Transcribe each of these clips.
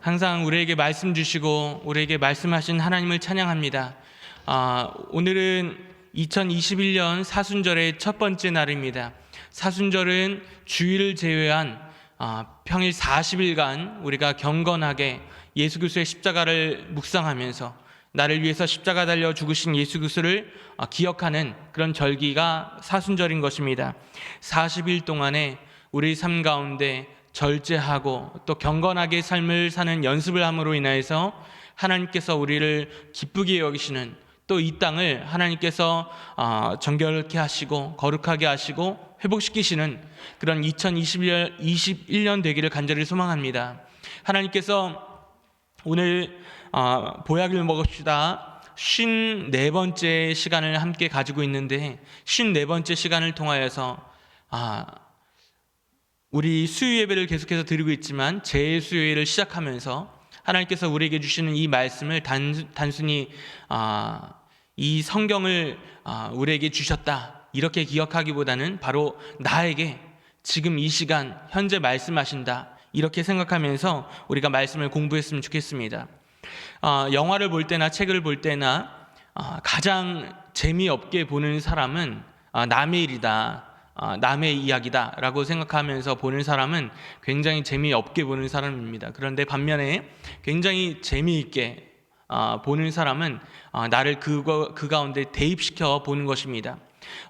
항상 우리에게 말씀 주시고 우리에게 말씀하신 하나님을 찬양합니다. 오늘은 2021년 사순절의 첫 번째 날입니다. 사순절은 주일을 제외한 평일 40일간 우리가 경건하게 예수 그리스도의 십자가를 묵상하면서 나를 위해서 십자가 달려 죽으신 예수 그리스도를 기억하는 그런 절기가 사순절인 것입니다. 40일 동안에 우리 삶 가운데 절제하고 또 경건하게 삶을 사는 연습을 함으로 인하여서 하나님께서 우리를 기쁘게 여기시는, 또 이 땅을 하나님께서 정결케 하시고 거룩하게 하시고 회복시키시는 그런 2021년 되기를 간절히 소망합니다. 하나님께서 오늘 보약을 먹읍시다 54번째 시간을 함께 가지고 있는데, 54번째 시간을 통하여서 우리 수요 예배를 계속해서 드리고 있지만 재수요 예배를 시작하면서 하나님께서 우리에게 주시는 이 말씀을 단순히 이 성경을 우리에게 주셨다 이렇게 기억하기보다는 바로 나에게 지금 이 시간 현재 말씀하신다 이렇게 생각하면서 우리가 말씀을 공부했으면 좋겠습니다. 영화를 볼 때나 책을 볼 때나 가장 재미없게 보는 사람은 남의 일이다, 남의 이야기다 라고 생각하면서 보는 사람은 굉장히 재미없게 보는 사람입니다. 그런데 반면에 굉장히 재미있게 보는 사람은 나를 그 가운데 대입시켜 보는 것입니다.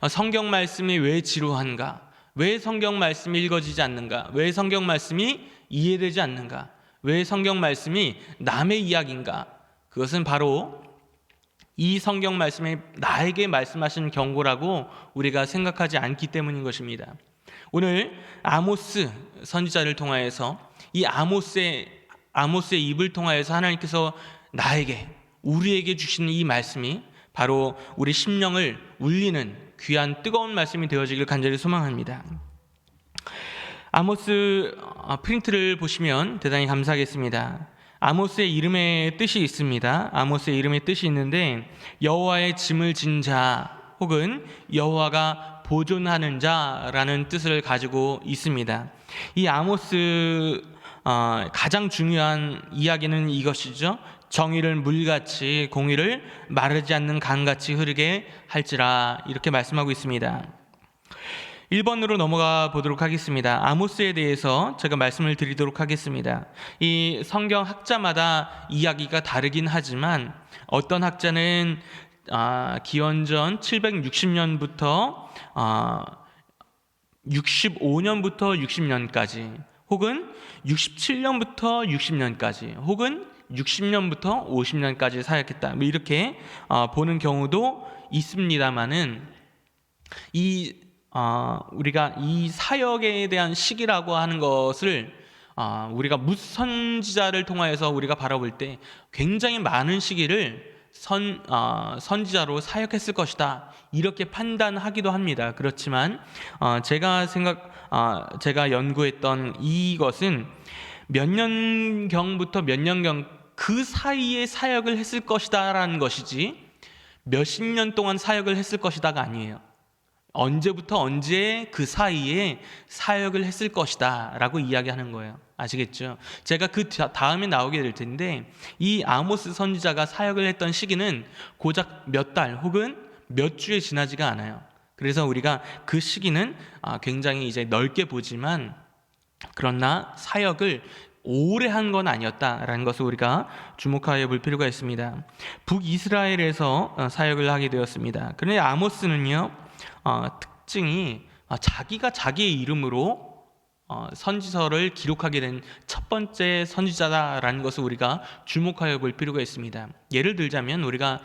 성경 말씀이 왜 지루한가? 왜 성경 말씀이 읽어지지 않는가? 왜 성경 말씀이 이해되지 않는가? 왜 성경 말씀이 남의 이야기인가? 그것은 바로 이 성경 말씀이 나에게 말씀하시는 경고라고 우리가 생각하지 않기 때문인 것입니다. 오늘 아모스 선지자를 통하여서 이 아모스의 입을 통하여서 하나님께서 나에게, 우리에게 주시는 이 말씀이 바로 우리 심령을 울리는 귀한 뜨거운 말씀이 되어지길 간절히 소망합니다. 아모스 프린트를 보시면 대단히 감사하겠습니다. 아모스의 이름의 뜻이 있습니다. 아모스의 이름의 뜻이 있는데 여호와의 짐을 진 자 혹은 여호와가 보존하는 자라는 뜻을 가지고 있습니다. 이 아모스 가장 중요한 이야기는 이것이죠. 정의를 물같이 공의를 마르지 않는 강같이 흐르게 할지라 이렇게 말씀하고 있습니다. 1번으로 넘어가 보도록 하겠습니다. 아모스에 대해서 제가 말씀을 드리도록 하겠습니다. 이 성경 학자마다 이야기가 다르긴 하지만 어떤 학자는 기원전 760년부터 65년부터 60년까지 혹은 67년부터 60년까지 혹은 60년부터 50년까지 사역했다 이렇게 보는 경우도 있습니다만은 우리가 이 사역에 대한 시기라고 하는 것을 우리가 선지자를 통하여서 우리가 바라볼 때 굉장히 많은 시기를 선지자로 사역했을 것이다 이렇게 판단하기도 합니다. 그렇지만 제가 연구했던 이것은 몇 년경부터 몇 년경 그 사이에 사역을 했을 것이다 라는 것이지 몇십 년 동안 사역을 했을 것이다가 아니에요. 언제부터 언제 그 사이에 사역을 했을 것이다 라고 이야기하는 거예요. 아시겠죠? 제가 그 다음에 나오게 될 텐데 이 아모스 선지자가 사역을 했던 시기는 고작 몇 달 혹은 몇 주에 지나지가 않아요. 그래서 우리가 그 시기는 굉장히 이제 넓게 보지만 그러나 사역을 오래 한 건 아니었다라는 것을 우리가 주목하여 볼 필요가 있습니다. 북이스라엘에서 사역을 하게 되었습니다. 그런데 아모스는요 특징이 자기가 자기의 이름으로 선지서를 기록하게 된 첫 번째 선지자다라는 것을 우리가 주목하여 볼 필요가 있습니다. 예를 들자면 우리가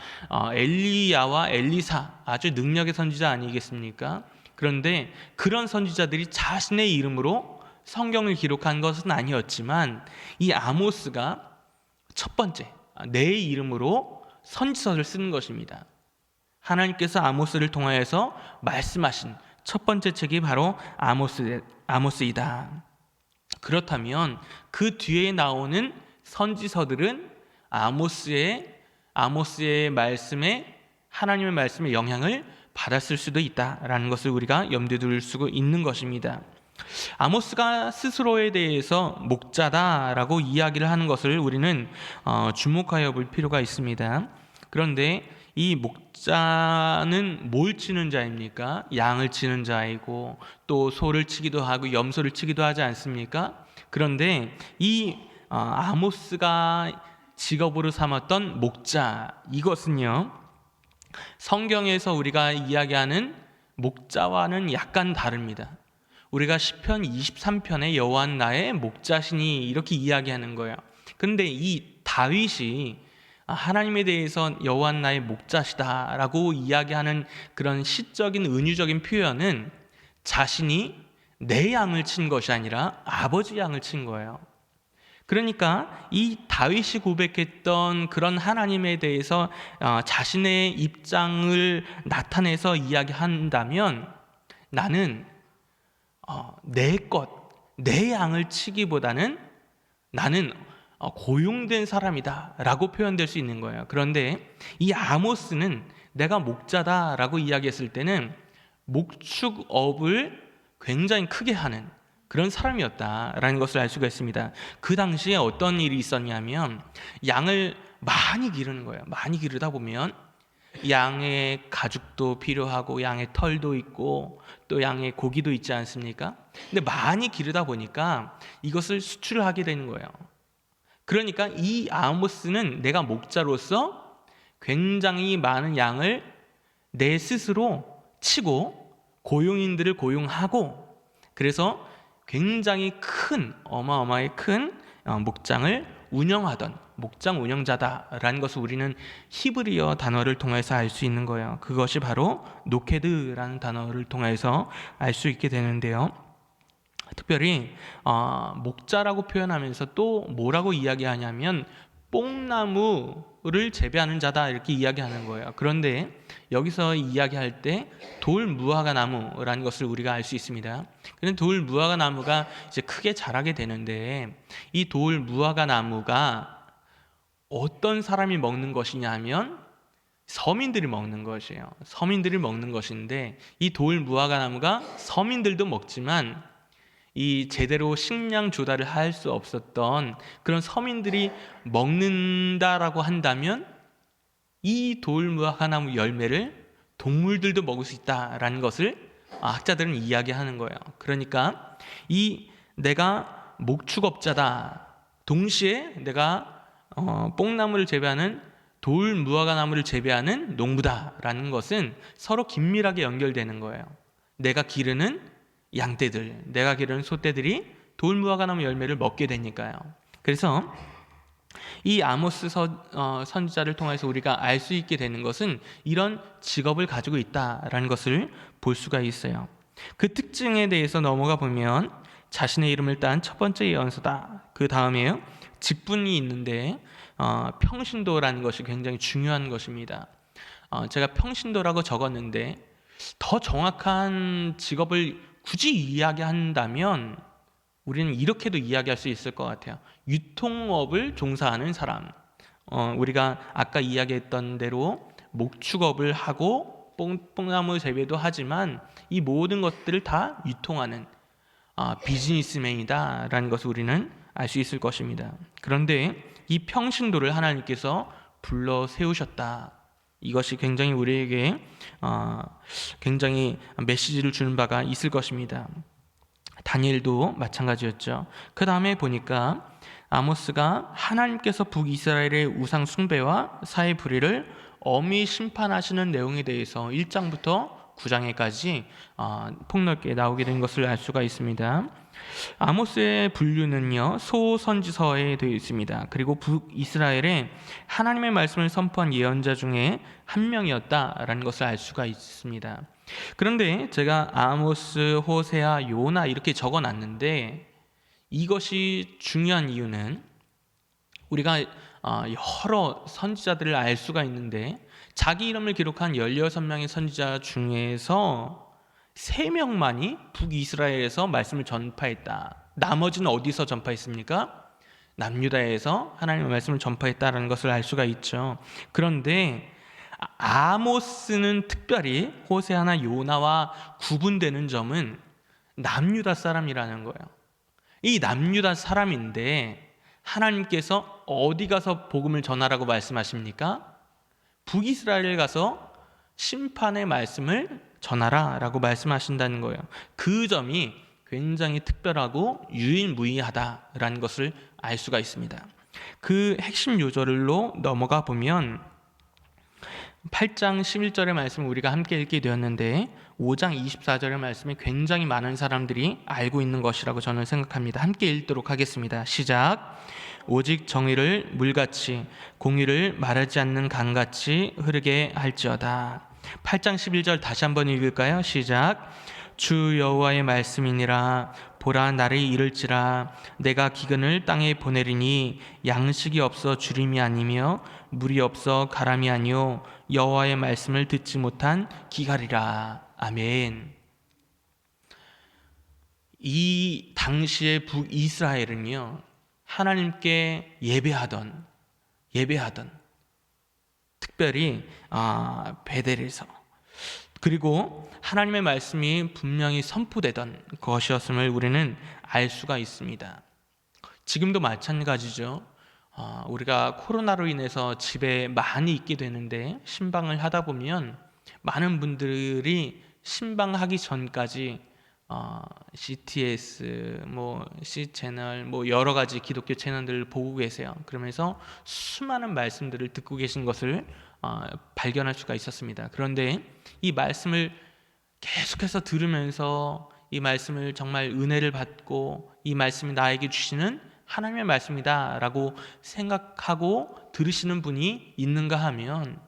엘리야와 엘리사 아주 능력의 선지자 아니겠습니까? 그런데 그런 선지자들이 자신의 이름으로 성경을 기록한 것은 아니었지만 이 아모스가 첫 번째 내 이름으로 선지서를 쓰는 것입니다. 하나님께서 아모스를 통하여서 말씀하신 첫 번째 책이 바로 아모스이다. 그렇다면 그 뒤에 나오는 선지서들은 아모스의 말씀에, 하나님의 말씀에 영향을 받았을 수도 있다라는 것을 우리가 염두에 둘 수 있는 것입니다. 아모스가 스스로에 대해서 목자다라고 이야기를 하는 것을 우리는 주목하여 볼 필요가 있습니다. 그런데 이 목자는 뭘 치는 자입니까? 양을 치는 자이고 또 소를 치기도 하고 염소를 치기도 하지 않습니까? 그런데 이 아모스가 직업으로 삼았던 목자, 이것은요, 성경에서 우리가 이야기하는 목자와는 약간 다릅니다. 우리가 시편 23편에 여호와는 나의 목자시니 이렇게 이야기하는 거예요. 그런데 이 다윗이 하나님에 대해서 여호와는 나의 목자시다라고 이야기하는 그런 시적인 은유적인 표현은 자신이 내 양을 친 것이 아니라 아버지 양을 친 거예요. 그러니까 이 다윗이 고백했던 그런 하나님에 대해서 자신의 입장을 나타내서 이야기한다면 나는 내 양을 치기보다는 나는 고용된 사람이다 라고 표현될 수 있는 거예요. 그런데 이 아모스는 내가 목자다 라고 이야기했을 때는 목축업을 굉장히 크게 하는 그런 사람이었다라는 것을 알 수가 있습니다. 그 당시에 어떤 일이 있었냐면 양을 많이 기르는 거예요. 많이 기르다 보면 양의 가죽도 필요하고 양의 털도 있고 또 양의 고기도 있지 않습니까? 근데 많이 기르다 보니까 이것을 수출을 하게 되는 거예요. 그러니까 이 아모스는 내가 목자로서 굉장히 많은 양을 내 스스로 치고 고용인들을 고용하고 그래서 굉장히 큰 어마어마하게 큰 목장을 운영하던 목장 운영자다라는 것을 우리는 히브리어 단어를 통해서 알 수 있는 거예요. 그것이 바로 노케드라는 단어를 통해서 알 수 있게 되는데요. 특별히 목자라고 표현하면서 또 뭐라고 이야기하냐면 뽕나무를 재배하는 자다 이렇게 이야기하는 거예요. 그런데 여기서 이야기할 때 돌무화과 나무라는 것을 우리가 알 수 있습니다. 그런데 돌무화과 나무가 이제 크게 자라게 되는데 이 돌무화과 나무가 어떤 사람이 먹는 것이냐면 서민들이 먹는 것이에요. 서민들이 먹는 것인데 이 돌무화과 나무가 서민들도 먹지만 이 제대로 식량 조달을 할 수 없었던 그런 서민들이 먹는다라고 한다면 이 돌무화과나무 열매를 동물들도 먹을 수 있다라는 것을 학자들은 이야기하는 거예요. 그러니까 이 내가 목축업자다, 동시에 내가 뽕나무를 재배하는 돌무화과나무를 재배하는 농부다라는 것은 서로 긴밀하게 연결되는 거예요. 내가 기르는 양떼들, 내가 기르는 소떼들이 돌무화과나무 열매를 먹게 되니까요. 그래서 이 아모스 선지자를 통해서 우리가 알 수 있게 되는 것은 이런 직업을 가지고 있다라는 것을 볼 수가 있어요. 그 특징에 대해서 넘어가 보면 자신의 이름을 딴 첫 번째 예언서다. 그 다음에 직분이 있는데 평신도라는 것이 굉장히 중요한 것입니다. 제가 평신도라고 적었는데 더 정확한 직업을 굳이 이야기한다면 우리는 이렇게도 이야기할 수 있을 것 같아요. 유통업을 종사하는 사람. 우리가 아까 이야기했던 대로 목축업을 하고 뽕나무 재배도 하지만 이 모든 것들을 다 유통하는 비즈니스맨이다라는 것을 우리는 알 수 있을 것입니다. 그런데 이 평신도를 하나님께서 불러 세우셨다. 이것이 굉장히 우리에게 굉장히 메시지를 주는 바가 있을 것입니다. 다니엘도 마찬가지였죠. 그 다음에 보니까 아모스가 하나님께서 북이스라엘의 우상 숭배와 사회 불의를 엄히 심판하시는 내용에 대해서 1장부터 9장에까지 폭넓게 나오게 된 것을 알 수가 있습니다. 아모스의 분류는요, 소선지서에 되어 있습니다. 그리고 북이스라엘에 하나님의 말씀을 선포한 예언자 중에 한 명이었다라는 것을 알 수가 있습니다. 그런데 제가 아모스, 호세아, 요나 이렇게 적어놨는데 이것이 중요한 이유는 우리가 여러 선지자들을 알 수가 있는데 자기 이름을 기록한 16명의 선지자 중에서 3명만이 북이스라엘에서 말씀을 전파했다. 나머지는 어디서 전파했습니까? 남유다에서 하나님의 말씀을 전파했다는 것을 알 수가 있죠. 그런데 아모스는 특별히 호세아나 요나와 구분되는 점은 남유다 사람이라는 거예요. 이 남유다 사람인데 하나님께서 어디 가서 복음을 전하라고 말씀하십니까? 북이스라엘에 가서 심판의 말씀을 전하라 라고 말씀하신다는 거예요. 그 점이 굉장히 특별하고 유일무이하다라는 것을 알 수가 있습니다. 그 핵심 요절로 넘어가 보면 8장 11절의 말씀을 우리가 함께 읽게 되었는데 5장 24절의 말씀이 굉장히 많은 사람들이 알고 있는 것이라고 저는 생각합니다. 함께 읽도록 하겠습니다. 시작. 오직 정의를 물같이 공의를 마르지 않는 강같이 흐르게 할지어다. 8장 11절 다시 한번 읽을까요? 시작. 주 여호와의 말씀이니라. 보라, 나를 이를지라. 내가 기근을 땅에 보내리니 양식이 없어 주림이 아니며 물이 없어 가람이 아니요 여호와의 말씀을 듣지 못한 기갈이라. 아멘. 이 당시의 북이스라엘은요, 하나님께 예배하던 특별히 베델에서, 그리고 하나님의 말씀이 분명히 선포되던 것이었음을 우리는 알 수가 있습니다. 지금도 마찬가지죠. 우리가 코로나로 인해서 집에 많이 있게 되는데 신방을 하다 보면 많은 분들이 신방하기 전까지 CTS, C채널, 여러 가지 기독교 채널들을 보고 계세요. 그러면서 수많은 말씀들을 듣고 계신 것을 발견할 수가 있었습니다. 그런데 이 말씀을 계속해서 들으면서 이 말씀을 정말 은혜를 받고 이 말씀이 나에게 주시는 하나님의 말씀이다 라고 생각하고 들으시는 분이 있는가 하면,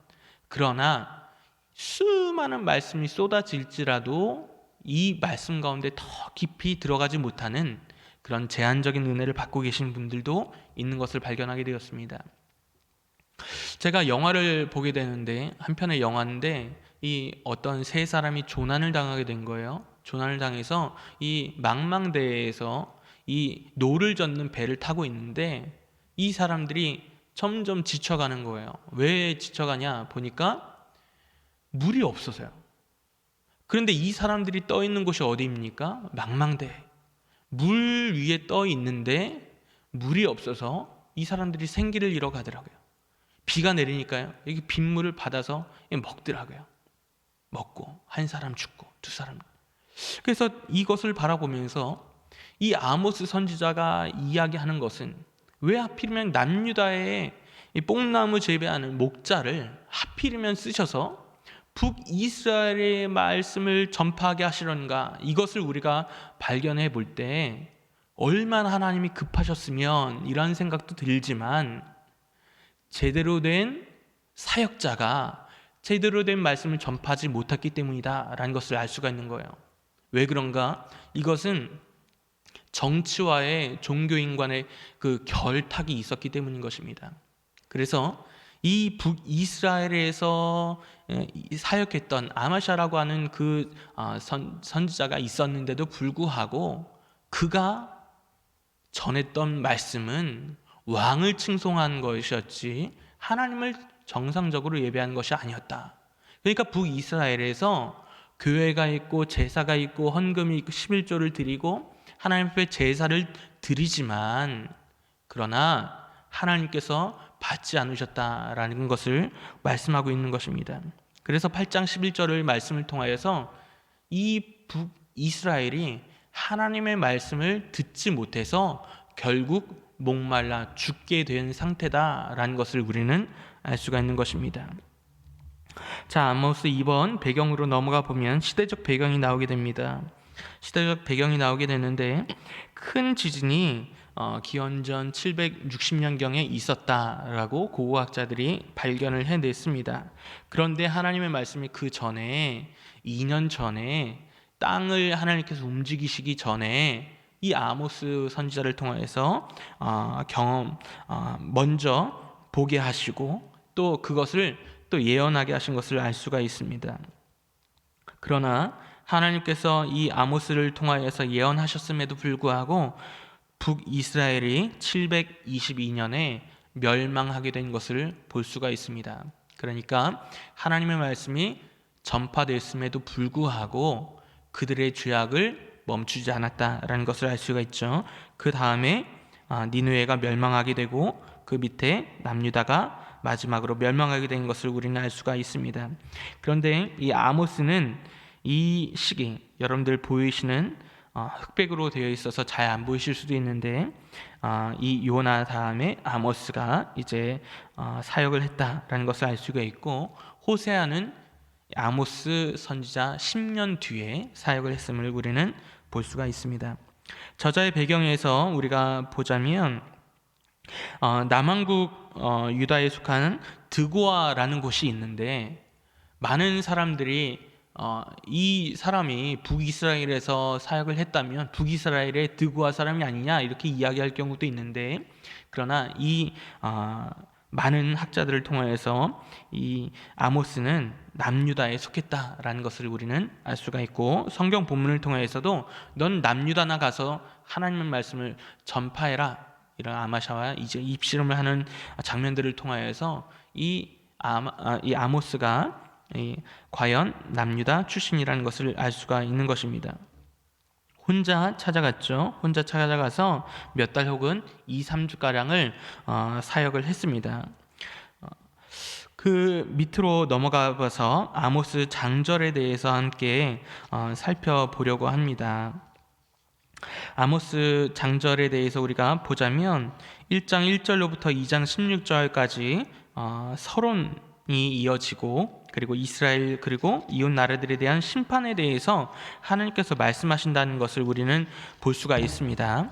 그러나 수많은 말씀이 쏟아질지라도 이 말씀 가운데 더 깊이 들어가지 못하는 그런 제한적인 은혜를 받고 계신 분들도 있는 것을 발견하게 되었습니다. 제가 영화를 보게 되는데, 한편의 영화인데 이 어떤 세 사람이 조난을 당하게 된 거예요. 조난을 당해서 이 망망대해에서 이 노를 젓는 배를 타고 있는데 이 사람들이 점점 지쳐가는 거예요. 왜 지쳐가냐 보니까 물이 없어서요. 그런데 이 사람들이 떠 있는 곳이 어디입니까? 망망대. 물 위에 떠 있는데 물이 없어서 이 사람들이 생기를 잃어가더라고요. 비가 내리니까요, 여기 빗물을 받아서 먹더라고요. 먹고 한 사람 죽고 두 사람. 그래서 이것을 바라보면서 이 아모스 선지자가 이야기하는 것은, 왜 하필이면 남유다의 이 뽕나무 재배하는 목자를 하필이면 쓰셔서 북이스라엘의 말씀을 전파하게 하시려는가, 이것을 우리가 발견해 볼 때 얼마나 하나님이 급하셨으면 이런 생각도 들지만, 제대로 된 사역자가 제대로 된 말씀을 전파하지 못했기 때문이다 라는 것을 알 수가 있는 거예요. 왜 그런가? 이것은 정치와의 종교인 간의 그 결탁이 있었기 때문인 것입니다. 그래서 이 북이스라엘에서 사역했던 아마샤라고 하는 그 선지자가 있었는데도 불구하고 그가 전했던 말씀은 왕을 칭송한 것이었지 하나님을 정상적으로 예배한 것이 아니었다. 그러니까 북이스라엘에서 교회가 있고 제사가 있고 헌금이 있고 11조를 드리고 하나님 앞에 제사를 드리지만, 그러나 하나님께서 받지 않으셨다라는 것을 말씀하고 있는 것입니다. 그래서 8장 11절의 말씀을 통하여서 이 북이스라엘이 하나님의 말씀을 듣지 못해서 결국 목말라 죽게 된 상태다라는 것을 우리는 알 수가 있는 것입니다. 자, 아모스 2번 배경으로 넘어가 보면 시대적 배경이 나오게 됩니다. 시대적 배경이 나오게 되는데, 큰 지진이 기원전 760년경에 있었다라고 고고학자들이 발견을 해냈습니다. 그런데 하나님의 말씀이 그 전에 2년 전에 땅을 하나님께서 움직이시기 전에 이 아모스 선지자를 통해서 먼저 보게 하시고 또 그것을 또 예언하게 하신 것을 알 수가 있습니다. 그러나 하나님께서 이 아모스를 통하여서 예언하셨음에도 불구하고 북이스라엘이 722년에 멸망하게 된 것을 볼 수가 있습니다. 그러니까 하나님의 말씀이 전파됐음에도 불구하고 그들의 죄악을 멈추지 않았다라는 것을 알 수가 있죠. 그 다음에 니느웨가 멸망하게 되고 그 밑에 남유다가 마지막으로 멸망하게 된 것을 우리는 알 수가 있습니다. 그런데 이 아모스는 이 시기, 여러분들 보이시는 흑백으로 되어 있어서 잘 안 보이실 수도 있는데 이 요나 다음에 아모스가 이제 사역을 했다라는 것을 알 수가 있고, 호세아는 아모스 선지자 10년 뒤에 사역을 했음을 우리는 볼 수가 있습니다. 저자의 배경에서 우리가 보자면 남왕국 유다에 속한 드고아라는 곳이 있는데, 많은 사람들이 이 사람이 북이스라엘에서 사역을 했다면 북이스라엘의 드고아 사람이 아니냐 이렇게 이야기할 경우도 있는데, 그러나 이 많은 학자들을 통하여서 이 아모스는 남유다에 속했다라는 것을 우리는 알 수가 있고, 성경 본문을 통하여서도 넌 남유다나 가서 하나님의 말씀을 전파해라, 이런 아마샤와 이제 입씨름을 하는 장면들을 통하여서 이 아모스가 과연 남유다 출신이라는 것을 알 수가 있는 것입니다. 혼자 찾아갔죠. 혼자 찾아가서 몇 달 혹은 2, 3주가량을 사역을 했습니다. 그 밑으로 넘어가 봐서 아모스 장절에 대해서 함께 살펴보려고 합니다. 아모스 장절에 대해서 우리가 보자면 1장 1절로부터 2장 16절까지 서론이 이어지고, 그리고 이스라엘 그리고 이웃 나라들에 대한 심판에 대해서 하나님께서 말씀하신다는 것을 우리는 볼 수가 있습니다.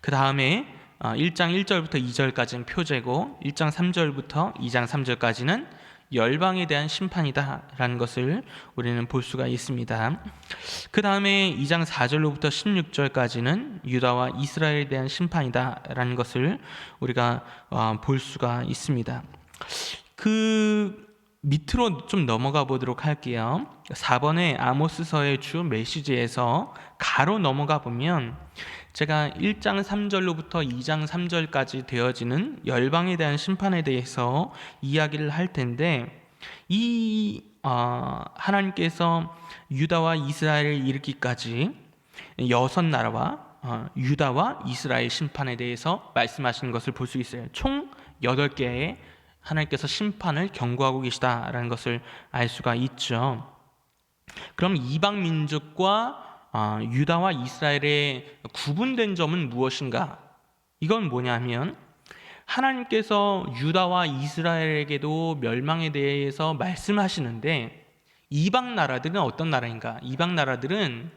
그 다음에 1장 1절부터 2절까지는 표제고, 1장 3절부터 2장 3절까지는 열방에 대한 심판이다라는 것을 우리는 볼 수가 있습니다. 그 다음에 2장 4절로부터 16절까지는 유다와 이스라엘에 대한 심판이다라는 것을 우리가 볼 수가 있습니다. 그 밑으로 좀 넘어가 보도록 할게요. 4번의 아모스서의 주 메시지에서 가로 넘어가 보면 제가 1장 3절로부터 2장 3절까지 되어지는 열방에 대한 심판에 대해서 이야기를 할 텐데, 이 하나님께서 유다와 이스라엘을 일으키기까지 6나라와 유다와 이스라엘 심판에 대해서 말씀하시는 것을 볼 수 있어요. 총 8개의 하나님께서 심판을 경고하고 계시다라는 것을 알 수가 있죠. 그럼 이방 민족과 유다와 이스라엘의 구분된 점은 무엇인가? 이건 뭐냐면, 하나님께서 유다와 이스라엘에게도 멸망에 대해서 말씀하시는데, 이방 나라들은 어떤 나라인가? 이방 나라들은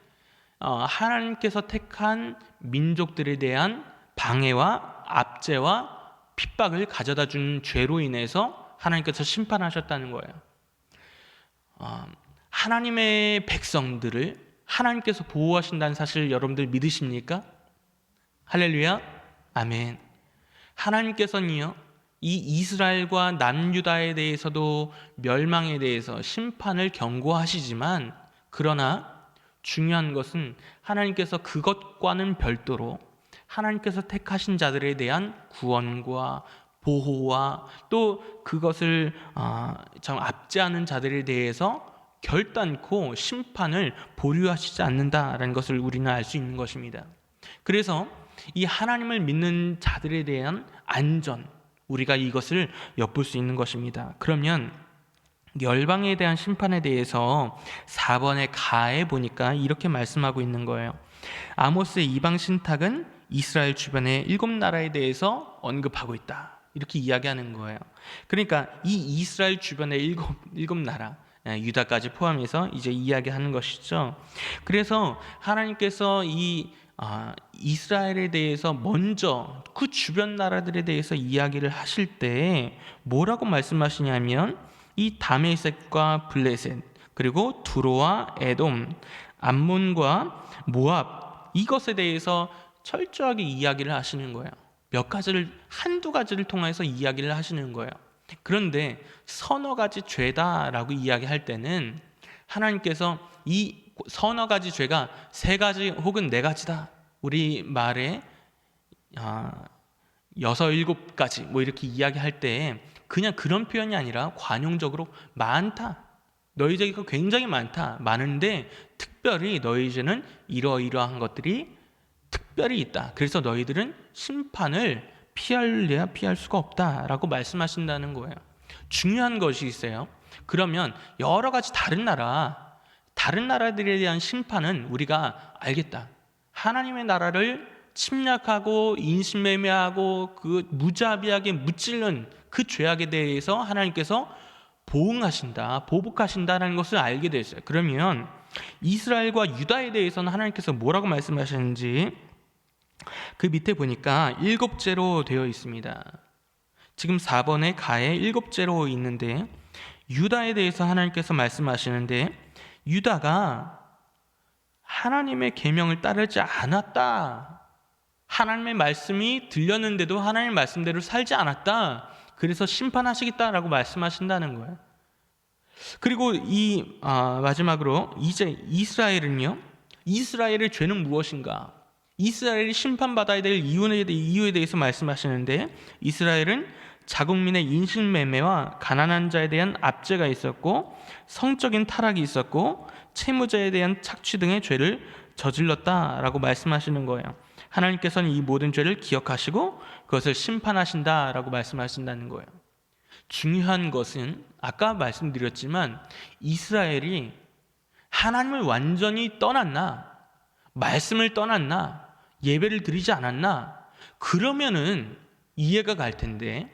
하나님께서 택한 민족들에 대한 방해와 압제와 핍박을 가져다 준 죄로 인해서 하나님께서 심판하셨다는 거예요. 하나님의 백성들을 하나님께서 보호하신다는 사실 여러분들 믿으십니까? 할렐루야, 아멘. 하나님께서는요, 이 이스라엘과 남유다에 대해서도 멸망에 대해서 심판을 경고하시지만, 그러나 중요한 것은 하나님께서 그것과는 별도로 하나님께서 택하신 자들에 대한 구원과 보호와 또 그것을 참 압제하는 자들에 대해서 결단코 심판을 보류하시지 않는다라는 것을 우리는 알 수 있는 것입니다. 그래서 이 하나님을 믿는 자들에 대한 안전, 우리가 이것을 엿볼 수 있는 것입니다. 그러면 열방에 대한 심판에 대해서 4번의 가에 보니까 이렇게 말씀하고 있는 거예요. 아모스의 이방 신탁은 이스라엘 주변의 7나라에 대해서 언급하고 있다, 이렇게 이야기하는 거예요. 그러니까 이 이스라엘 주변의 일곱 나라, 유다까지 포함해서 이제 이야기하는 것이죠. 그래서 하나님께서 이 이스라엘에 대해서 먼저 그 주변 나라들에 대해서 이야기를 하실 때 뭐라고 말씀하시냐면, 이 다메섹과 블레셋, 그리고 두로와 에돔, 암몬과 모압, 이것에 대해서 철저하게 이야기를 하시는 거예요. 한두 가지를 통해서 이야기를 하시는 거예요. 그런데 서너 가지 죄다라고 이야기할 때는 하나님께서 이 서너 가지 죄가 3가지 혹은 4가지다, 우리 말에 6, 7가지 뭐 이렇게 이야기할 때 그냥 그런 표현이 아니라 관용적으로 많다, 너희 죄가 굉장히 많다, 많은데 특별히 너희 죄는 이러이러한 것들이 특별히 있다. 그래서 너희들은 심판을 피할래야 피할 수가 없다라고 말씀하신다는 거예요. 중요한 것이 있어요. 그러면 여러 가지 다른 나라들에 대한 심판은 우리가 알겠다. 하나님의 나라를 침략하고 인신매매하고 그 무자비하게 무찌른 그 죄악에 대해서 하나님께서 보응하신다, 보복하신다라는 것을 알게 됐어요. 그러면 이스라엘과 유다에 대해서는 하나님께서 뭐라고 말씀하셨는지 그 밑에 보니까 7제로 되어 있습니다. 지금 4번에 가에 7제로 있는데 유다에 대해서 하나님께서 말씀하시는데 유다가 하나님의 계명을 따르지 않았다. 하나님의 말씀이 들렸는데도 하나님의 말씀대로 살지 않았다. 그래서 심판하시겠다라고 말씀하신다는 거예요. 그리고 마지막으로 이제 이스라엘의 죄는 무엇인가? 이스라엘이 심판받아야 될 이유에 대해서 말씀하시는데 이스라엘은 자국민의 인신매매와 가난한 자에 대한 압제가 있었고 성적인 타락이 있었고 채무자에 대한 착취 등의 죄를 저질렀다라고 말씀하시는 거예요. 하나님께서는 이 모든 죄를 기억하시고 그것을 심판하신다라고 말씀하신다는 거예요. 중요한 것은 아까 말씀드렸지만 이스라엘이 하나님을 완전히 떠났나, 말씀을 떠났나, 예배를 드리지 않았나, 그러면은 이해가 갈 텐데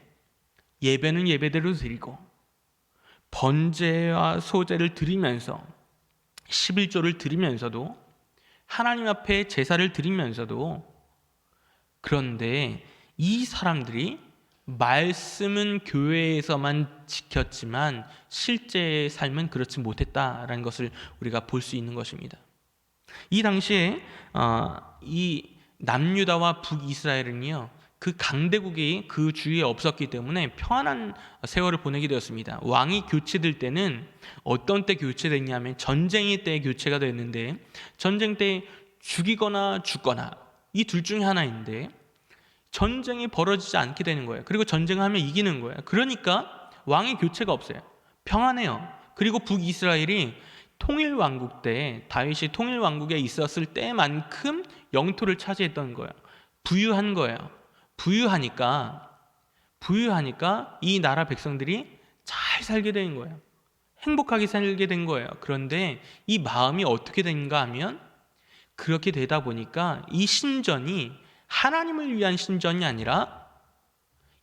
예배는 예배대로 드리고 번제와 소제를 드리면서 11조를 드리면서도 하나님 앞에 제사를 드리면서도 그런데 이 사람들이 말씀은 교회에서만 지켰지만 실제의 삶은 그렇지 못했다라는 것을 우리가 볼 수 있는 것입니다. 이 당시에 이 남유다와 북이스라엘은요 그 강대국이 그 주위에 없었기 때문에 평안한 세월을 보내게 되었습니다. 왕이 교체될 때는 어떤 때 교체됐냐면 전쟁의 때 교체가 됐는데 전쟁 때 죽이거나 죽거나 이 둘 중에 하나인데 전쟁이 벌어지지 않게 되는 거예요. 그리고 전쟁하면 이기는 거예요. 그러니까 왕의 교체가 없어요. 평안해요. 그리고 북이스라엘이 통일왕국 때 다윗이 통일왕국에 있었을 때만큼 영토를 차지했던 거예요. 부유한 거예요. 부유하니까 이 나라 백성들이 잘 살게 된 거예요. 행복하게 살게 된 거예요. 그런데 이 마음이 어떻게 된가 하면 그렇게 되다 보니까 이 신전이 하나님을 위한 신전이 아니라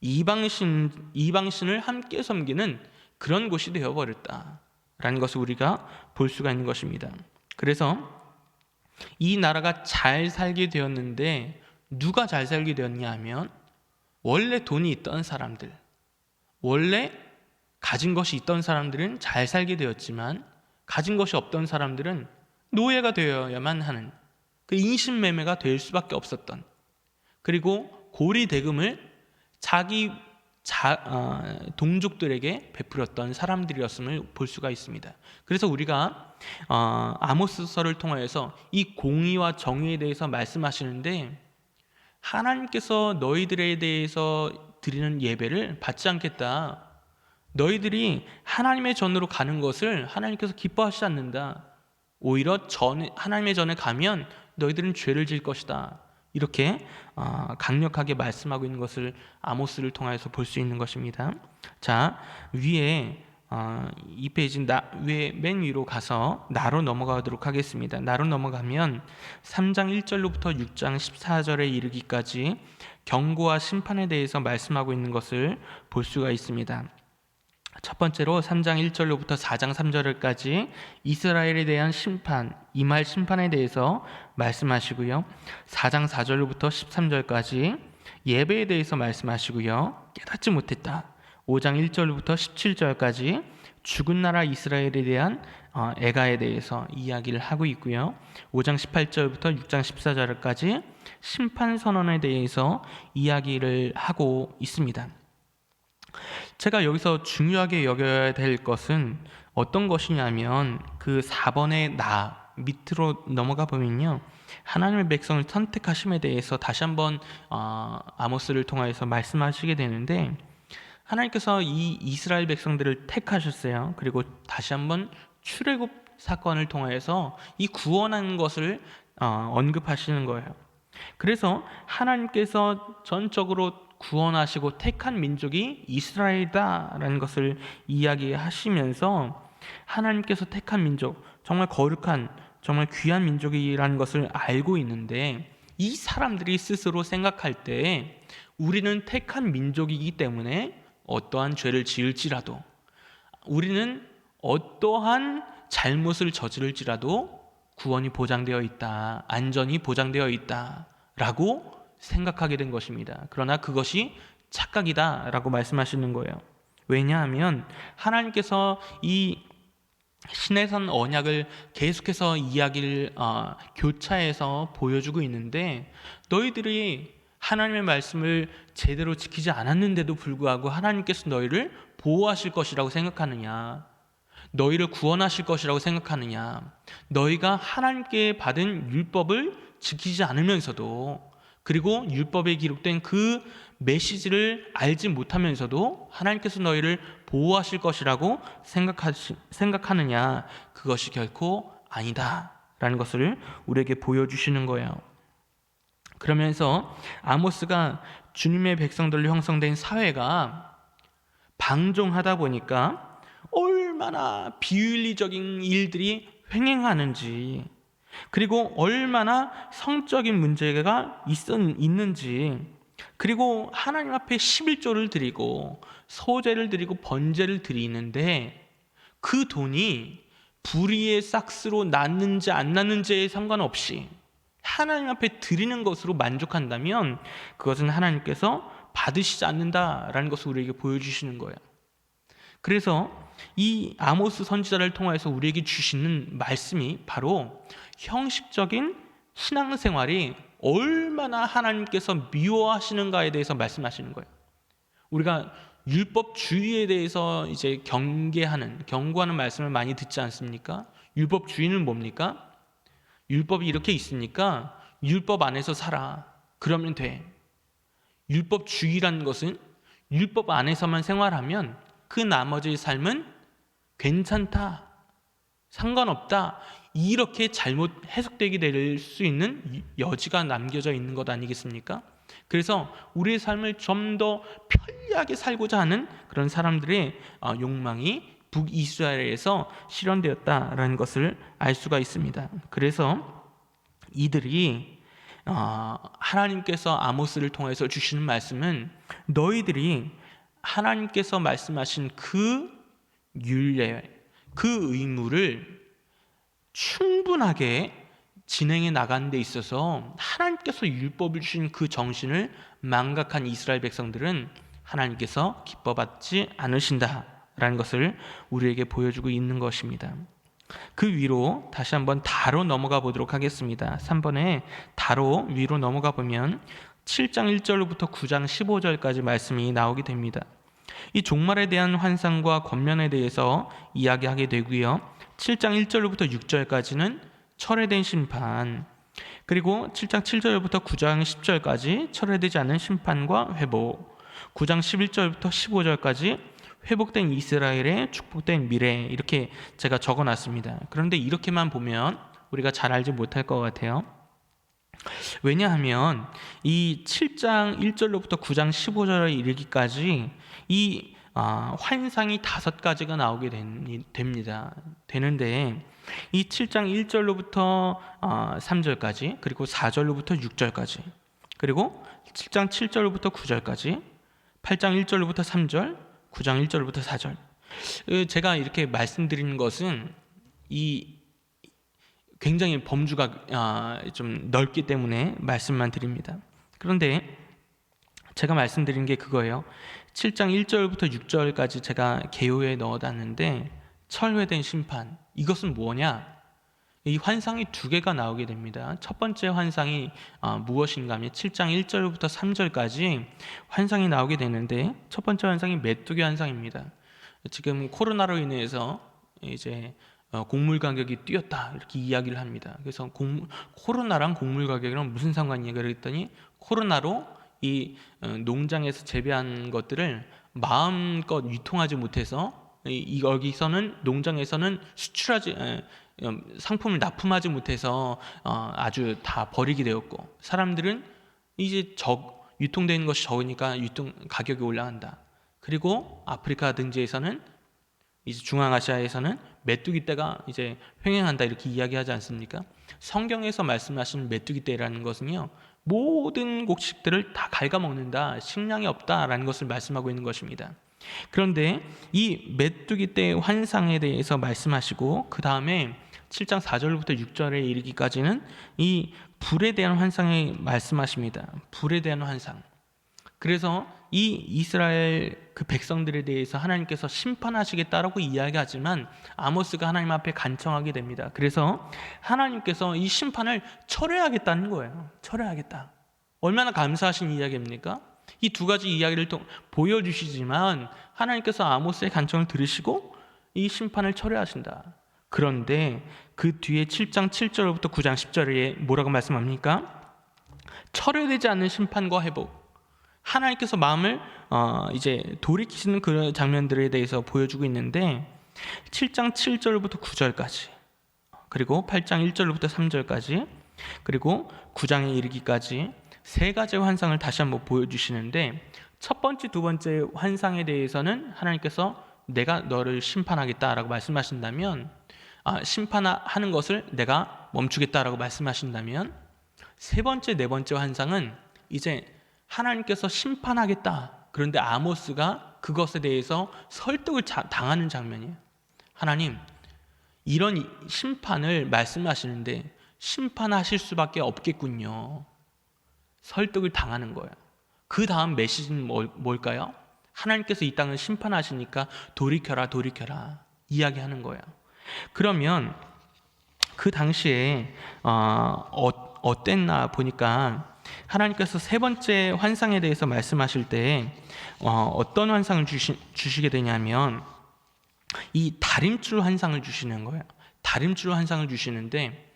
이방신을 함께 섬기는 그런 곳이 되어버렸다라는 것을 우리가 볼 수가 있는 것입니다. 그래서 이 나라가 잘 살게 되었는데 누가 잘 살게 되었냐 하면 원래 돈이 있던 사람들, 원래 가진 것이 있던 사람들은 잘 살게 되었지만 가진 것이 없던 사람들은 노예가 되어야만 하는 그 인신매매가 될 수밖에 없었던, 그리고 고리대금을 자기 동족들에게 베풀었던 사람들이었음을 볼 수가 있습니다. 그래서 우리가 아모스서를 통하여서 이 공의와 정의에 대해서 말씀하시는데 하나님께서 너희들에 대해서 드리는 예배를 받지 않겠다. 너희들이 하나님의 전으로 가는 것을 하나님께서 기뻐하시지 않는다. 오히려 하나님의 전에 가면 너희들은 죄를 지을 것이다. 이렇게 강력하게 말씀하고 있는 것을 아모스를 통해서 볼 수 있는 것입니다. 자, 위에 이 페이지 맨 위로 가서 나로 넘어가도록 하겠습니다. 나로 넘어가면 3장 1절로부터 6장 14절에 이르기까지 경고와 심판에 대해서 말씀하고 있는 것을 볼 수가 있습니다. 첫 번째로 3장 1절로부터 4장 3절까지 이스라엘에 대한 심판, 임할 심판에 대해서 말씀하시고요. 4장 4절로부터 13절까지 예배에 대해서 말씀하시고요. 깨닫지 못했다. 5장 1절부터 17절까지 죽은 나라 이스라엘에 대한 애가에 대해서 이야기를 하고 있고요. 5장 18절부터 6장 14절까지 심판 선언에 대해서 이야기를 하고 있습니다. 제가 여기서 중요하게 여겨야 될 것은 어떤 것이냐면 그 4번의 밑으로 넘어가 보면요. 하나님의 백성을 선택하심에 대해서 다시 한번 아모스를 통해서 말씀하시게 되는데 하나님께서 이 이스라엘 백성들을 택하셨어요. 그리고 다시 한번 사건을 통해서 이 구원한 것을 언급하시는 거예요. 그래서 하나님께서 전적으로 구원하시고 택한 민족이 이스라엘이다라는 것을 이야기하시면서 하나님께서 택한 민족, 정말 거룩한, 정말 귀한 민족이라는 것을 알고 있는데, 이 사람들이 스스로 생각할 때 우리는 택한 민족이기 때문에 어떠한 죄를 지을지라도, 우리는 어떠한 잘못을 저지를지라도 구원이 보장되어 있다, 안전이 보장되어 있다라고 생각하게 된 것입니다. 그러나 그것이 착각이다라고 말씀하시는 거예요. 왜냐하면 하나님께서 이 시내산 언약을 계속해서 이야기를 교차해서 보여주고 있는데, 너희들이 하나님의 말씀을 제대로 지키지 않았는데도 불구하고 하나님께서 너희를 보호하실 것이라고 생각하느냐, 너희를 구원하실 것이라고 생각하느냐, 너희가 하나님께 받은 율법을 지키지 않으면서도, 그리고 율법에 기록된 그 메시지를 알지 못하면서도 하나님께서 너희를 보호하실 것이라고 생각하느냐, 그것이 결코 아니다 라는 것을 우리에게 보여주시는 거예요. 그러면서 아모스가 주님의 백성들로 형성된 사회가 방종하다 보니까 얼마나 비윤리적인 일들이 횡행하는지, 그리고 얼마나 성적인 문제가 있는지, 그리고 하나님 앞에 11조를 드리고 소제를 드리고 번제를 드리는데 그 돈이 불의의 싹스로 났는지 안 났는지에 상관없이 하나님 앞에 드리는 것으로 만족한다면 그것은 하나님께서 받으시지 않는다라는 것을 우리에게 보여주시는 거예요. 그래서 이 아모스 선지자를 통해서 우리에게 주시는 말씀이 바로 형식적인 신앙생활이 얼마나 하나님께서 미워하시는가에 대해서 말씀하시는 거예요. 우리가 율법주의에 대해서 이제 경고하는 말씀을 많이 듣지 않습니까? 율법주의는 뭡니까? 율법이 이렇게 있으니까 율법 안에서 살아, 그러면 돼. 율법주의라는 것은 율법 안에서만 생활하면 그 나머지 삶은 괜찮다, 상관없다, 이렇게 잘못 해석되게 될 수 있는 여지가 남겨져 있는 것 아니겠습니까? 그래서 우리의 삶을 좀 더 편리하게 살고자 하는 그런 사람들의 욕망이 북이스라엘에서 실현되었다라는 것을 알 수가 있습니다. 그래서 이들이 하나님께서 아모스를 통해서 주시는 말씀은, 너희들이 하나님께서 말씀하신 그 율례, 그 의무를 충분하게 진행해 나가는 데 있어서 하나님께서 율법을 주신 그 정신을 망각한 이스라엘 백성들은 하나님께서 기뻐받지 않으신다라는 것을 우리에게 보여주고 있는 것입니다. 그 위로 다시 한번 다로 넘어가 보도록 하겠습니다. 3번에 다로 위로 넘어가 보면 7장 1절로부터 9장 15절까지 말씀이 나오게 됩니다. 이 종말에 대한 환상과 권면에 대해서 이야기하게 되고요. 7장 1절로부터 6절까지는 철회된 심판, 그리고 7장 7절부터 9장 10절까지 철회되지 않은 심판과 회복, 9장 11절부터 15절까지 회복된 이스라엘의 축복된 미래, 이렇게 제가 적어놨습니다. 그런데 이렇게만 보면 우리가 잘 알지 못할 것 같아요. 왜냐하면 이 7장 1절로부터 9장 15절에 이르기까지 이 환상이 5가지가 나오게 됩니다. 되는데 이 7장 1절로부터 3절까지, 그리고 4절로부터 6절까지, 그리고 7장 7절로부터 9절까지, 8장 1절로부터 3절, 9장 1절로부터 4절. 제가 이렇게 말씀드리는 것은 이 굉장히 범주가 좀 넓기 때문에 말씀만 드립니다. 그런데 제가 말씀드린 게 그거예요. 7장 1절부터 6절까지 제가 개요에 넣어놨는데, 철회된 심판, 이것은 뭐냐? 이 환상이 2개가 나오게 됩니다. 첫 번째 환상이 무엇인가 하면 7장 1절부터 3절까지 환상이 나오게 되는데, 첫 번째 환상이 메뚜기 환상입니다. 지금 코로나로 인해서 이제 곡물 가격이 뛰었다, 이렇게 이야기를 합니다. 그래서 코로나랑 곡물 가격이랑 무슨 상관이냐 그랬더니, 코로나로 이 농장에서 재배한 것들을 마음껏 유통하지 못해서 여기서는 농장에서는 상품을 납품하지 못해서 아주 다 버리게 되었고, 사람들은 이제 유통되는 것이 적으니까 유통 가격이 올라간다. 그리고 아프리카 등지에서는, 이제 중앙아시아에서는 메뚜기 떼가 이제 횡행한다, 이렇게 이야기하지 않습니까? 성경에서 말씀하신 메뚜기 떼라는 것은요, 모든 곡식들을 다 갉아먹는다, 식량이 없다라는 것을 말씀하고 있는 것입니다. 그런데 이 메뚜기 떼 환상에 대해서 말씀하시고, 그 다음에 7장 4절부터 6절에 이르기까지는 이 불에 대한 환상에 말씀하십니다. 불에 대한 환상. 그래서 이 이스라엘 그 백성들에 대해서 하나님께서 심판하시겠다라고 이야기하지만 아모스가 하나님 앞에 간청하게 됩니다. 그래서 하나님께서 이 심판을 철회하겠다는 거예요. 철회하겠다. 얼마나 감사하신 이야기입니까? 이 두 가지 이야기를 또 보여주시지만 하나님께서 아모스의 간청을 들으시고 이 심판을 철회하신다. 그런데 그 뒤에 7장 7절부터 9장 10절에 뭐라고 말씀합니까? 철회되지 않는 심판과 회복. 하나님께서 마음을 이제 돌이키시는 그런 장면들에 대해서 보여주고 있는데, 7장 7절부터 9절까지, 그리고 8장 1절부터 3절까지, 그리고 9장에 이르기까지 세 가지의 환상을 다시 한번 보여주시는데, 첫 번째, 두 번째 환상에 대해서는 하나님께서 내가 너를 심판하겠다라고 말씀하신다면, 심판하는 것을 내가 멈추겠다라고 말씀하신다면, 세 번째, 네 번째 환상은 이제 하나님께서 심판하겠다. 그런데 아모스가 그것에 대해서 설득을 당하는 장면이에요. 하나님, 이런 심판을 말씀하시는데 심판하실 수밖에 없겠군요. 설득을 당하는 거예요. 그 다음 메시지는 뭘까요? 하나님께서 이 땅을 심판하시니까 돌이켜라, 돌이켜라 이야기하는 거예요. 그러면 그 당시에 어땠나 보니까 하나님께서 세 번째 환상에 대해서 말씀하실 때 어떤 환상을 주시게 되냐면 이 다림줄 환상을 주시는 거예요. 다림줄 환상을 주시는데,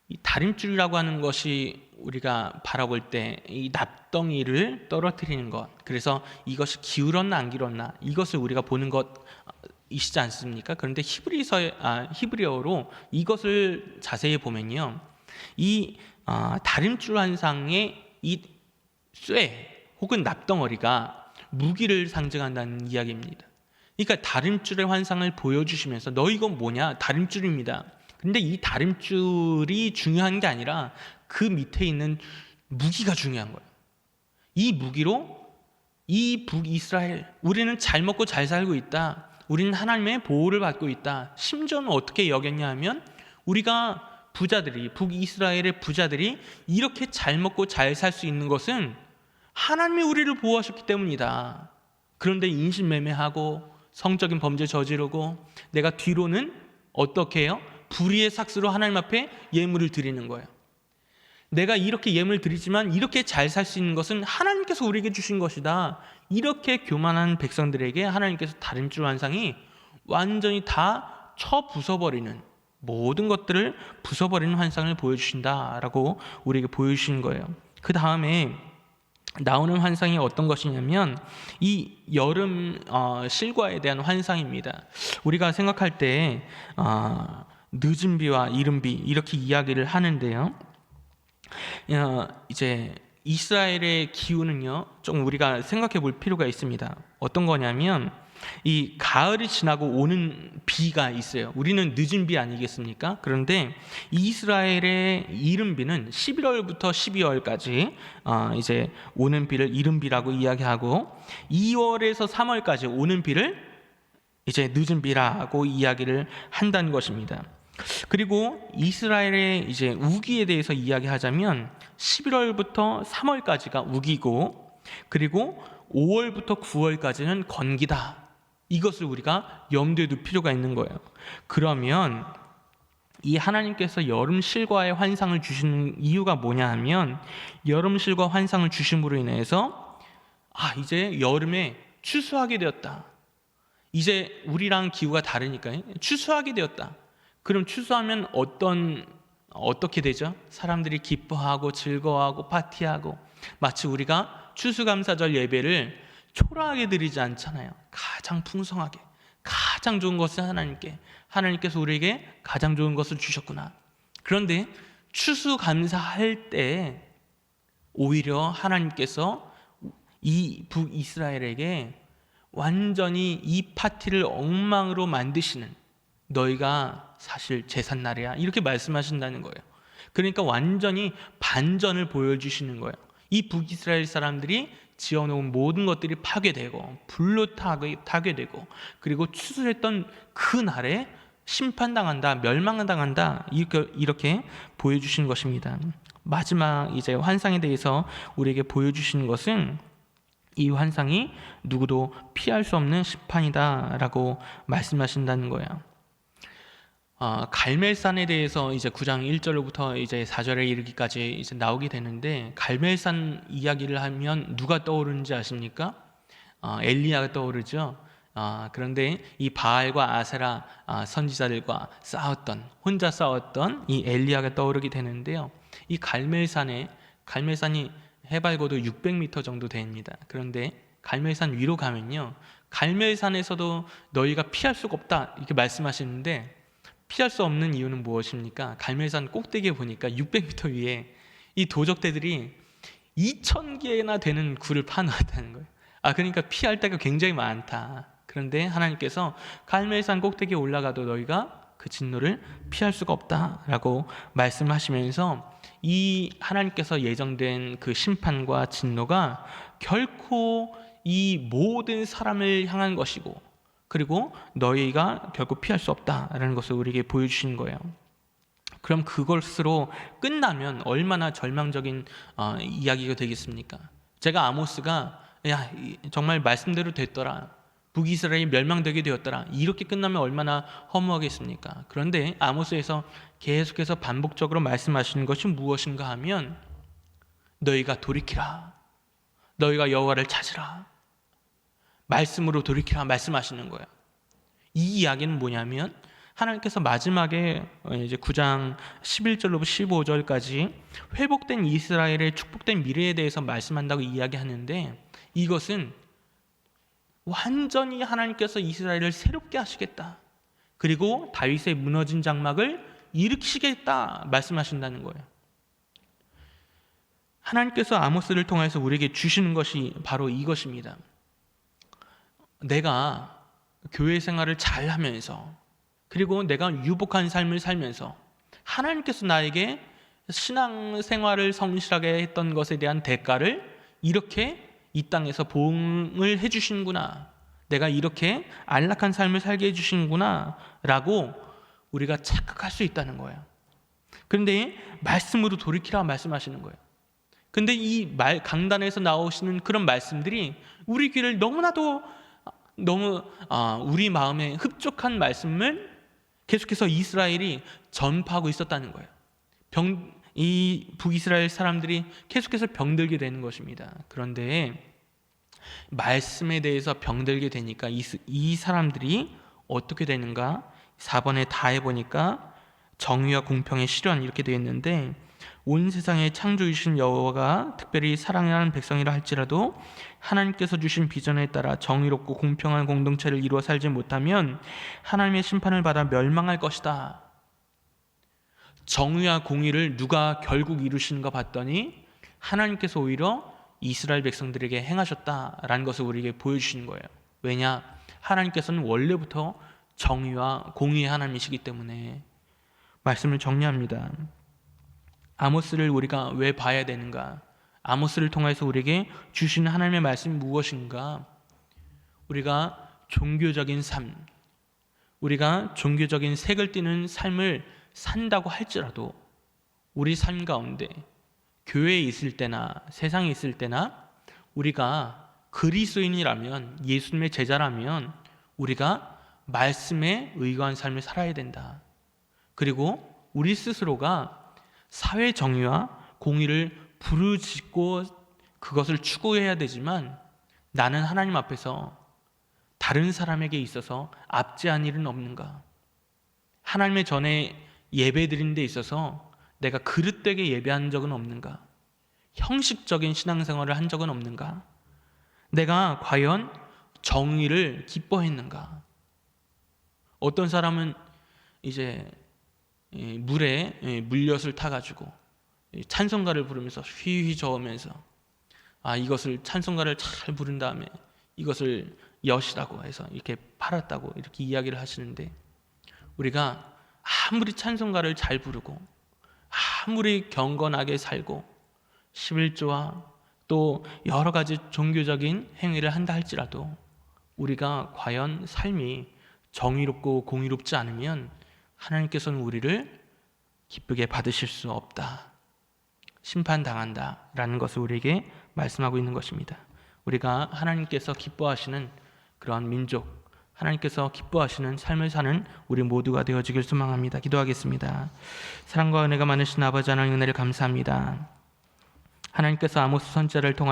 이 다림줄이라고 하는 것이 우리가 바라볼 때 이 납덩이를 떨어뜨리는 것, 그래서 이것이 기울었나 안 기울었나 이것을 우리가 보는 것이시지 않습니까? 그런데 히브리어로 이것을 자세히 보면요, 이 다림줄 환상의 이 쇠 혹은 납덩어리가 무기를 상징한다는 이야기입니다. 그러니까 다림줄의 환상을 보여주시면서 너 이건 뭐냐? 다림줄입니다. 근데 이 다림줄이 중요한 게 아니라 그 밑에 있는 무기가 중요한 거예요. 이 무기로 이 북이스라엘, 우리는 잘 먹고 잘 살고 있다. 우리는 하나님의 보호를 받고 있다. 심지어는 어떻게 여겼냐 하면, 우리가 부자들이, 북이스라엘의 부자들이 이렇게 잘 먹고 잘 살 수 있는 것은 하나님이 우리를 보호하셨기 때문이다. 그런데 인신매매하고 성적인 범죄 저지르고, 내가 뒤로는 어떻게 해요? 불의의 삭스로 하나님 앞에 예물을 드리는 거예요. 내가 이렇게 예물을 드리지만 이렇게 잘 살 수 있는 것은 하나님께서 우리에게 주신 것이다. 이렇게 교만한 백성들에게 하나님께서 다림줄 환상이 완전히 다 부숴버리는, 모든 것들을 부숴버리는 환상을 보여주신다라고 우리에게 보여주신 거예요. 그 다음에 나오는 환상이 어떤 것이냐면 이 여름 실과에 대한 환상입니다. 우리가 생각할 때 늦은 비와 이른 비 이렇게 이야기를 하는데요, 이제 이스라엘의 기후는요, 좀 우리가 생각해 볼 필요가 있습니다. 어떤 거냐면 이 가을이 지나고 오는 비가 있어요. 우리는 늦은 비 아니겠습니까? 그런데 이스라엘의 이른 비는 11월부터 12월까지 이제 오는 비를 이른 비라고 이야기하고, 2월에서 3월까지 오는 비를 이제 늦은 비라고 이야기를 한다는 것입니다. 그리고 이스라엘의 이제 우기에 대해서 이야기하자면 11월부터 3월까지가 우기고, 그리고 5월부터 9월까지는 건기다. 이것을 우리가 염두에 둘 필요가 있는 거예요. 그러면 이 하나님께서 여름 실과의 환상을 주시는 이유가 뭐냐 하면, 여름 실과 환상을 주심으로 인해서 이제 여름에 추수하게 되었다. 이제 우리랑 기후가 다르니까 추수하게 되었다. 그럼 추수하면 어떻게 되죠? 사람들이 기뻐하고 즐거워하고 파티하고, 마치 우리가 추수감사절 예배를 초라하게 드리지 않잖아요. 가장 풍성하게, 가장 좋은 것은 하나님께서 우리에게 가장 좋은 것을 주셨구나. 그런데 추수감사할 때 오히려 하나님께서 이 북이스라엘에게 완전히 이 파티를 엉망으로 만드시는, 너희가 사실 제삿날이야, 이렇게 말씀하신다는 거예요. 그러니까 완전히 반전을 보여주시는 거예요. 이 북이스라엘 사람들이 지어놓은 모든 것들이 파괴되고 불로 타게 되고, 그리고 추수했던 그 날에 심판당한다, 멸망당한다, 이렇게 보여주신 것입니다. 마지막 이제 환상에 대해서 우리에게 보여주시는 것은, 이 환상이 누구도 피할 수 없는 심판이다라고 말씀하신다는 거예요. 갈멜산에 대해서 이제 9장 1절로부터 이제 4절에 이르기까지 이제 나오게 되는데, 갈멜산 이야기를 하면 누가 떠오르는지 아십니까? 엘리야가 떠오르죠. 그런데 이 바알과 아세라 선지자들과 혼자 싸웠던 이 엘리야가 떠오르게 되는데요. 이 갈멜산이 해발고도 600m 정도 됩니다. 그런데 갈멜산 위로 가면요, 갈멜산에서도 너희가 피할 수가 없다, 이렇게 말씀하시는데, 피할 수 없는 이유는 무엇입니까? 갈멜산 꼭대기에 보니까 600m 위에 이 도적대들이 2,000개나 되는 굴을 파놓았다는 거예요. 그러니까 피할 데가 굉장히 많다. 그런데 하나님께서 갈멜산 꼭대기에 올라가도 너희가 그 진노를 피할 수가 없다라고 말씀하시면서, 이 하나님께서 예정된 그 심판과 진노가 결코 이 모든 사람을 향한 것이고, 그리고 너희가 결코 피할 수 없다라는 것을 우리에게 보여주신 거예요. 그럼 그것으로 끝나면 얼마나 절망적인 이야기가 되겠습니까? 제가 아모스가 정말 말씀대로 됐더라, 북이스라엘이 멸망되게 되었더라, 이렇게 끝나면 얼마나 허무하겠습니까? 그런데 아모스에서 계속해서 반복적으로 말씀하시는 것이 무엇인가 하면, 너희가 돌이키라, 너희가 여호와를 찾으라, 말씀으로 돌이키라 말씀하시는 거예요. 이 이야기는 뭐냐면, 하나님께서 마지막에 이제 9장 11절로부터 15절까지 회복된 이스라엘의 축복된 미래에 대해서 말씀한다고 이야기하는데, 이것은 완전히 하나님께서 이스라엘을 새롭게 하시겠다, 그리고 다윗의 무너진 장막을 일으키시겠다 말씀하신다는 거예요. 하나님께서 아모스를 통해서 우리에게 주시는 것이 바로 이것입니다. 내가 교회 생활을 잘 하면서, 그리고 내가 유복한 삶을 살면서 하나님께서 나에게 신앙 생활을 성실하게 했던 것에 대한 대가를 이렇게 이 땅에서 보응을 해주시는구나, 내가 이렇게 안락한 삶을 살게 해주시는구나 라고 우리가 착각할 수 있다는 거예요. 그런데 말씀으로 돌이키라 말씀하시는 거예요. 근데 이 강단에서 나오시는 그런 말씀들이 우리 귀를 너무 우리 마음에 흡족한 말씀을 계속해서 이스라엘이 전파하고 있었다는 거예요. 이 북이스라엘 사람들이 계속해서 병들게 되는 것입니다. 그런데 말씀에 대해서 병들게 되니까 이 사람들이 어떻게 되는가? 4번에 다 해보니까 정의와 공평의 실현, 이렇게 되어 있는데, 온 세상의 창조주신 여호와가 특별히 사랑하는 백성이라 할지라도 하나님께서 주신 비전에 따라 정의롭고 공평한 공동체를 이루어 살지 못하면 하나님의 심판을 받아 멸망할 것이다. 정의와 공의를 누가 결국 이루시는가 봤더니 하나님께서 오히려 이스라엘 백성들에게 행하셨다라는 것을 우리에게 보여주시는 거예요. 왜냐? 하나님께서는 원래부터 정의와 공의의 하나님이시기 때문에. 말씀을 정리합니다. 아모스를 우리가 왜 봐야 되는가? 아모스를 통해서 우리에게 주시는 하나님의 말씀이 무엇인가? 우리가 종교적인 삶, 우리가 종교적인 색을 띠는 삶을 산다고 할지라도 우리 삶 가운데 교회에 있을 때나 세상에 있을 때나 우리가 그리스도인이라면, 예수님의 제자라면 우리가 말씀에 의거한 삶을 살아야 된다. 그리고 우리 스스로가 사회 정의와 공의를 부르짖고 그것을 추구해야 되지만, 나는 하나님 앞에서 다른 사람에게 있어서 압제한 일은 없는가? 하나님의 전에 예배 드리는 데 있어서 내가 그릇되게 예배한 적은 없는가? 형식적인 신앙생활을 한 적은 없는가? 내가 과연 정의를 기뻐했는가? 어떤 사람은 이제 물에 물엿을 타가지고 찬송가를 부르면서 휘휘 저으면서 이것을 찬송가를 잘 부른 다음에 이것을 엿이라고 해서 이렇게 팔았다고 이렇게 이야기를 하시는데, 우리가 아무리 찬송가를 잘 부르고 아무리 경건하게 살고 11조와 또 여러 가지 종교적인 행위를 한다 할지라도 우리가 과연 삶이 정의롭고 공의롭지 않으면 하나님께서는 우리를 기쁘게 받으실 수 없다, 심판당한다 라는 것을 우리에게 말씀하고 있는 것입니다. 우리가 하나님께서 기뻐하시는 그런 민족, 하나님께서 기뻐하시는 삶을 사는 우리 모두가 되어지길 소망합니다. 기도하겠습니다. 사랑과 은혜가 많으신 아버지 하나님, 은혜를 감사합니다. 하나님께서 아모스 선지자를 통하여